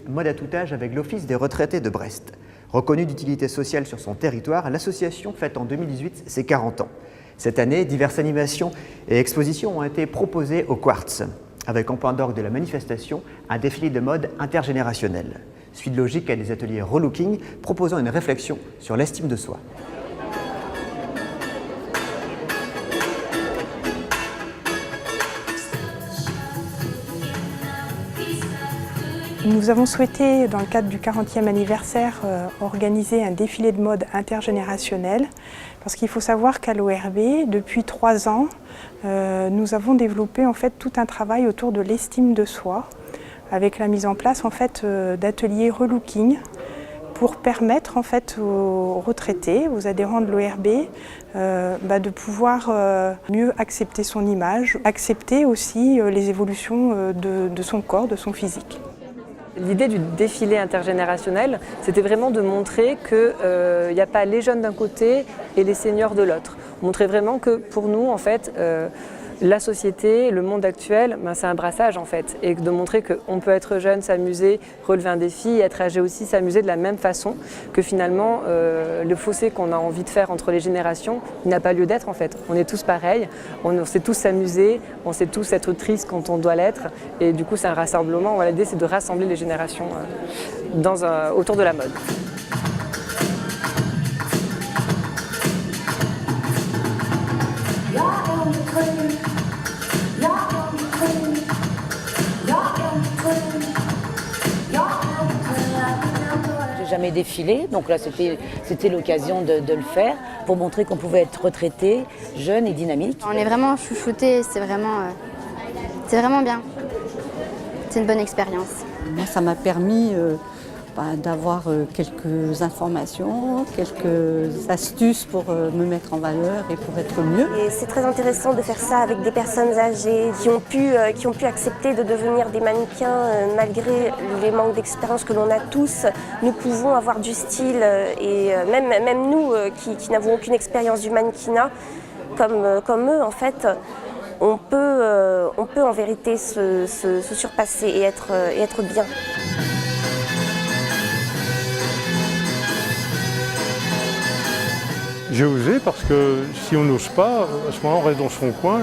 mode à tout âge avec l'Office des retraités de Brest. Reconnue d'utilité sociale sur son territoire, l'association fête en 2018 ses 40 ans. Cette année, diverses animations et expositions ont été proposées au Quartz, avec en point d'orgue de la manifestation un défilé de mode intergénérationnel. Suite logique à des ateliers relooking proposant une réflexion sur l'estime de soi. Nous avons souhaité, dans le cadre du 40e anniversaire, organiser un défilé de mode intergénérationnel. Parce qu'il faut savoir qu'à l'ORB, depuis 3 ans, nous avons développé en fait tout un travail autour de l'estime de soi, avec la mise en place en fait d'ateliers relooking pour permettre en fait aux retraités, aux adhérents de l'ORB, de pouvoir mieux accepter son image, accepter aussi les évolutions de son corps, de son physique. L'idée du défilé intergénérationnel, c'était vraiment de montrer qu'il n'y a pas les jeunes d'un côté et les seniors de l'autre. Montrer vraiment que pour nous, en fait, la société, le monde actuel, c'est un brassage en fait. Et de montrer qu'on peut être jeune, s'amuser, relever un défi, et être âgé aussi, s'amuser de la même façon. Que finalement, le fossé qu'on a envie de faire entre les générations, il n'a pas lieu d'être en fait. On est tous pareils, on sait tous s'amuser, on sait tous être tristes quand on doit l'être. Et du coup, c'est un rassemblement. Voilà, l'idée, c'est de rassembler les générations autour de la mode. J'ai jamais défilé, donc là c'était l'occasion de le faire pour montrer qu'on pouvait être retraité, jeune et dynamique. On est vraiment chouchoutés, c'est vraiment bien. C'est une bonne expérience. Moi, ça m'a permis d'avoir quelques informations, quelques astuces pour me mettre en valeur et pour être mieux. Et c'est très intéressant de faire ça avec des personnes âgées qui ont pu accepter de devenir des mannequins malgré les manques d'expérience que l'on a tous. Nous pouvons avoir du style et même nous qui n'avons aucune expérience du mannequinat, comme eux en fait, on peut en vérité se surpasser et être bien. J'ai osé parce que si on n'ose pas, à ce moment-là on reste dans son coin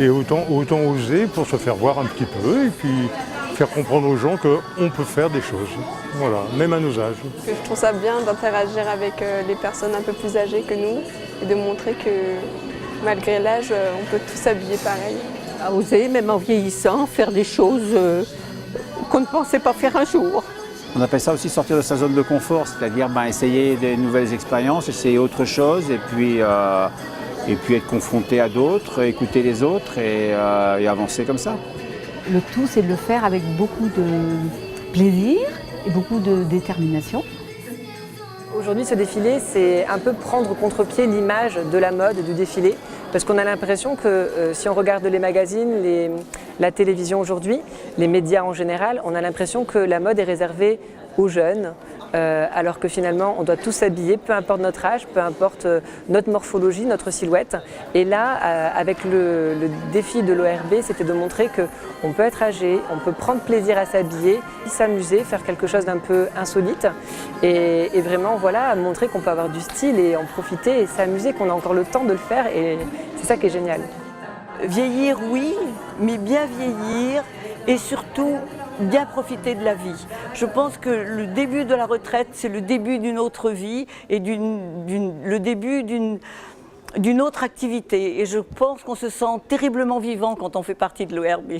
et autant oser pour se faire voir un petit peu et puis faire comprendre aux gens qu'on peut faire des choses, voilà, même à nos âges. Je trouve ça bien d'interagir avec les personnes un peu plus âgées que nous et de montrer que malgré l'âge, on peut tous s'habiller pareil. À oser, même en vieillissant, faire des choses qu'on ne pensait pas faire un jour. On appelle ça aussi sortir de sa zone de confort, c'est-à-dire essayer des nouvelles expériences, essayer autre chose et puis être confronté à d'autres, écouter les autres et avancer comme ça. Le tout, c'est de le faire avec beaucoup de plaisir et beaucoup de détermination. Aujourd'hui, ce défilé, c'est un peu prendre contre-pied l'image de la mode du défilé, parce qu'on a l'impression que si on regarde les magazines, la télévision aujourd'hui, les médias en général, on a l'impression que la mode est réservée aux jeunes, alors que finalement on doit tous s'habiller, peu importe notre âge, peu importe notre morphologie, notre silhouette. Et là, avec le défi de l'ORB, c'était de montrer qu'on peut être âgé, on peut prendre plaisir à s'habiller, s'amuser, faire quelque chose d'un peu insolite et vraiment voilà, montrer qu'on peut avoir du style et en profiter et s'amuser, qu'on a encore le temps de le faire et c'est ça qui est génial. Vieillir, oui, mais bien vieillir et surtout bien profiter de la vie. Je pense que le début de la retraite, c'est le début d'une autre vie et le début d'une autre activité. Et je pense qu'on se sent terriblement vivant quand on fait partie de l'ORB.